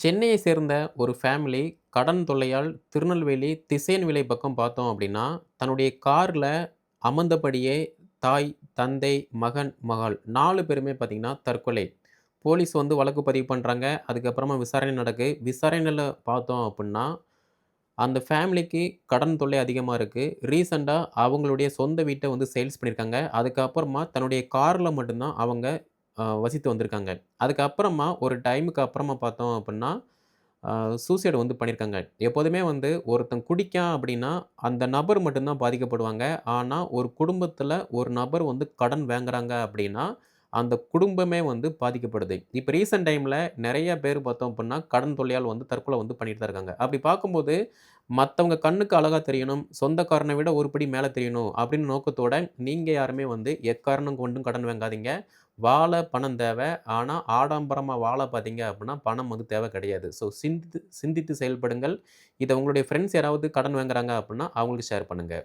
சென்னையை சேர்ந்த ஒரு ஃபேமிலி கடன் தொல்லையால் திருநெல்வேலி திசையன்விளை பக்கம் பார்த்தோம் அப்படின்னா, தன்னுடைய கார்ல அமர்ந்தபடியே தாய், தந்தை, மகன், மகள் 4 பேருமே பார்த்தீங்கன்னா தற்கொலை. போலீஸ் வந்து வழக்கு பதிவு பண்றாங்க. அதுக்கப்புறமா விசாரணை நடக்கு. விசாரணையில பார்த்தோம் அப்புட்ன்னா, அந்த ஃபேமிலிக்கு கடன் தொல்லை அதிகமா இருக்கு. ரீசென்ட்டா அவங்களுடைய சொந்த வீட்ட வந்து சேல்ஸ் பண்ணியிருக்காங்க. அதுக்கப்புறமா தன்னுடைய கார்ல மட்டும் தான் அவங்க வசித்து வந்திருக்காங்க. அதுக்கப்புறமா ஒரு டைமுக்கு அப்புறமா பார்த்தோம் அப்புட்ன்னா ஆ சூசைட் வந்து பண்ணியிருக்காங்க. எப்போதுமே வந்து ஒருத்தன் குடிக்கான் அப்படின்னா, அந்த நபர் மட்டும் தான் பாதிக்கப்படுவாங்க. ஆனா, ஒரு குடும்பத்தில ஒரு நபர் வந்து கடன் வாங்குறாங்க அப்படின்னா, அந்த குடும்பமே வந்து பாதிக்கப்படுது. இப்ப ரீசென்ட் டைம்ல நெறைய பேர் பார்த்தோம் அப்படின்னா, கடன் தொல்லையால் வந்து தற்கொலை வந்து பண்ணிட்டு தான் இருக்காங்க. அப்படி பார்க்கும்போது, மத்தவங்க கண்ணுக்கு அழகா தெரியணும், சொந்தக்காரன விட ஒரு படி மேல தெரியணும் அப்படின்னு நோக்கத்தோட, நீங்க யாருமே வந்து எக்காரணம் கொண்டும் கடன் வாங்காதீங்க. வாழ பணம் தேவ. ஆனா, ஆடம்பரமா வாழ பார்த்தீங்க அப்டின்னா, பணம் வந்து தேவை கிடையாது. ஸோ சிந்தித்து சிந்தித்து செயல்படுங்கள். இத உங்களுடைய ஃப்ரெண்ட்ஸ் யாராவது கடன் வாங்குறாங்க அப்டின்னா, அவங்களுக்கு ஷேர் பண்ணுங்க.